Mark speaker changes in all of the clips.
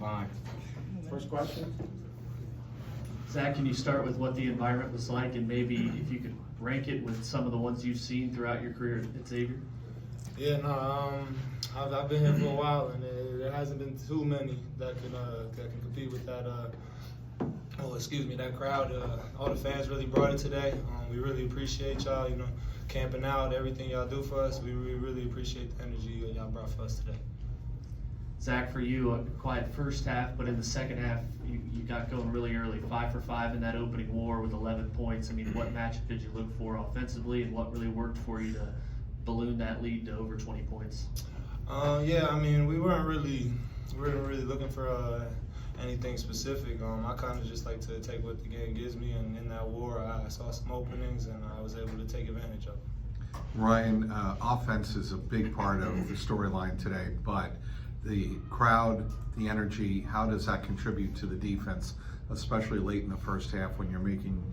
Speaker 1: fine.
Speaker 2: First question?
Speaker 3: Zach, can you start with what the environment was like, and maybe if you could rank it with some of the ones you've seen throughout your career at Xavier?
Speaker 4: Yeah, no, I've been here for a while, and there hasn't been too many that can compete with that. That crowd. All the fans really brought it today. We really appreciate y'all, camping out, everything y'all do for us. We really appreciate the energy y'all brought for us today.
Speaker 3: Zach, for you, a quiet first half, but in the second half, you got going really early, 5 for 5 in that opening war with 11 points. I mean, what matchup did you look for offensively, and what really worked for you to balloon that lead to over 20 points?
Speaker 4: Yeah, I mean, we weren't really looking for anything specific. I kind of just like to take what the game gives me, and in that war, I saw some openings, and I was able to take advantage of it.
Speaker 5: Ryan, offense is a big part of the storyline today, but the crowd, the energy, how does that contribute to the defense, especially late in the first half when you're making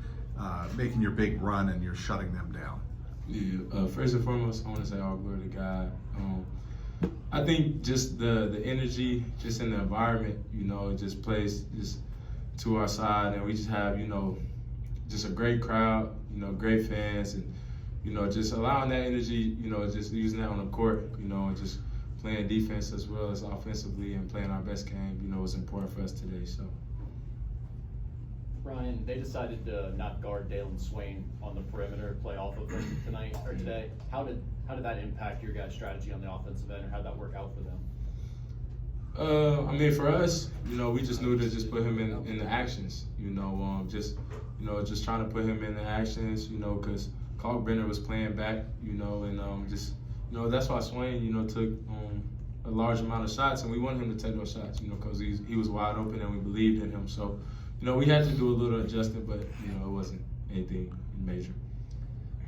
Speaker 5: your big run and you're shutting them down?
Speaker 1: Yeah, first and foremost, I want to say all glory to God. I think just the energy, just in the environment, it just plays just to our side, and we just have, just a great crowd, great fans, and, just allowing that energy, just using that on the court, and just playing defense as well as offensively and playing our best game, was important for us today. So.
Speaker 2: Ryan, they decided to not guard Dalen Swain on the perimeter, play off of him tonight or today. How did that impact your guys' strategy on the offensive end, or how did that work out for them?
Speaker 1: I mean, for us, we just knew to just put him in the actions. Just trying to put him in the actions. Because Kalkbrenner was playing back. And that's why Swain, took a large amount of shots, and we wanted him to take those shots. Because he was wide open and we believed in him. So. We had to do a little adjustment, but, it wasn't anything major.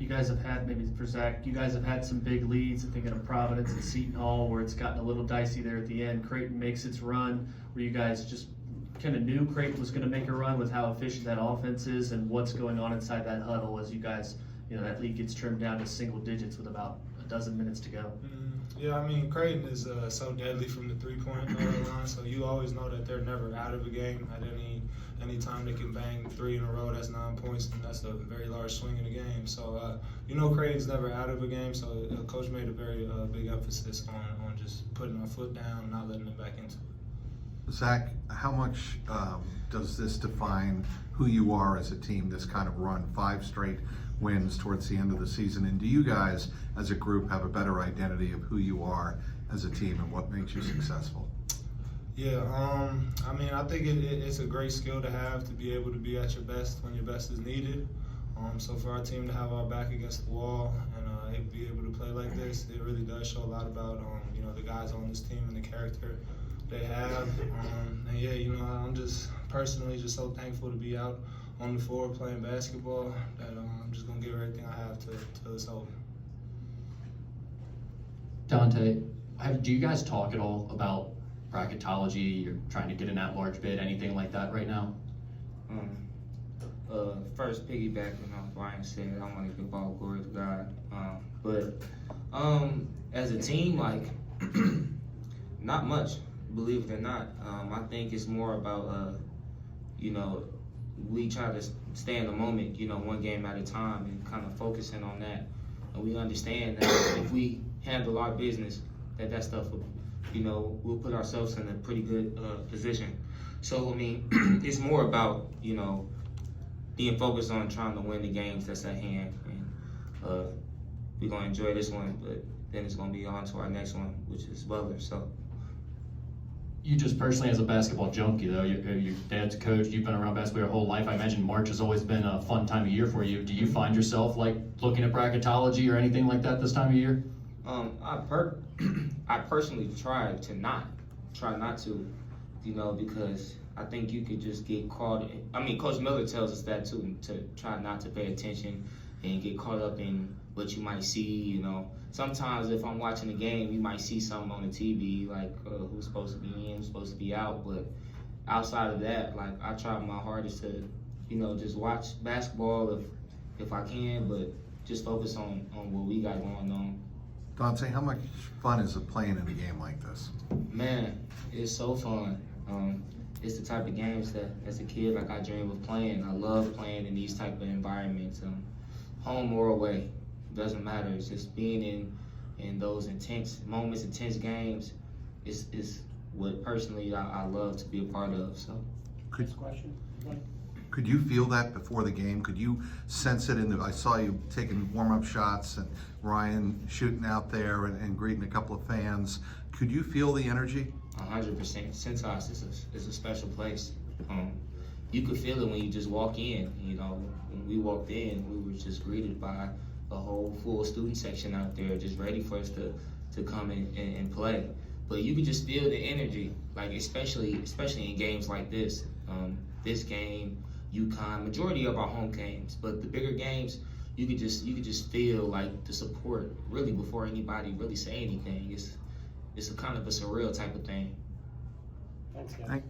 Speaker 3: You guys have had, maybe for Zach, you guys have had some big leads. I'm thinking of Providence and Seton Hall, where it's gotten a little dicey there at the end. Creighton makes its run, where you guys just kind of knew Creighton was going to make a run with how efficient that offense is and what's going on inside that huddle as you guys, that lead gets trimmed down to single digits with about a dozen minutes to go.
Speaker 4: Yeah, I mean, Creighton is so deadly from the three-point line, so you always know that they're never out of a game. At any time they can bang 3 in a row, that's 9 points, and that's a very large swing in the game. So, Creighton's never out of a game, so Coach made a very big emphasis on just putting our foot down, not letting them back into it.
Speaker 5: Zach, how much does this define who you are as a team, this kind of run, 5 straight wins towards the end of the season? And do you guys, as a group, have a better identity of who you are as a team and what makes you successful?
Speaker 4: Yeah, I mean, I think it's a great skill to have, to be able to be at your best when your best is needed. So for our team to have our back against the wall and be able to play like this, it really does show a lot about, the guys on this team and the character they have. And yeah, I'm just personally just so thankful to be out on the floor playing basketball that I'm just going to give everything I have till it's over.
Speaker 6: Dante, do you guys talk at all about bracketology? You're trying to get an at-large bid, anything like that right now?
Speaker 7: First, piggybacking on what Brian said, I want to give all glory to God. But as a team, not much, believe it or not. I think it's more about, we try to stay in the moment, one game at a time and kind of focusing on that. And we understand that if we handle our business, that stuff will, we'll put ourselves in a pretty good position. So, I mean, it's more about, being focused on trying to win the games that's at hand. And we're going to enjoy this one, but then it's going to be on to our next one, which is Butler. So.
Speaker 6: You just personally, as a basketball junkie, though, your dad's a coach, you've been around basketball your whole life. I imagine March has always been a fun time of year for you. Do you find yourself looking at bracketology or anything like that this time of year?
Speaker 7: I personally try not to, because I think you could just get caught in. I mean, Coach Miller tells us that too, to try not to pay attention and get caught up in what you might see. Sometimes if I'm watching a game, you might see something on the TV like who's supposed to be in, who's supposed to be out. But outside of that, I try my hardest to, just watch basketball if I can, but just focus on what we got going on.
Speaker 5: Dante, how much fun is it playing in a game like this?
Speaker 7: Man, it's so fun. It's the type of games that, as a kid, like I dream of playing. I love playing in these type of environments, home or away, doesn't matter. It's just being in those intense moments, intense games, is what personally I love to be a part of. So,
Speaker 2: Next question.
Speaker 5: Could you feel that before the game? Could you sense it I saw you taking warm-up shots and Ryan shooting out there and greeting a couple of fans. Could you feel the energy?
Speaker 7: 100%. Cintas is a special place. You could feel it when you just walk in. You know, when we walked in, we were just greeted by a whole full student section out there, just ready for us to come in and play. But you could just feel the energy, like especially in games like this. This game, UConn, majority of our home games, but the bigger games, you could just feel like the support really before anybody really say anything. It's a kind of a surreal type of thing.
Speaker 2: Thanks, guys.
Speaker 5: Thank-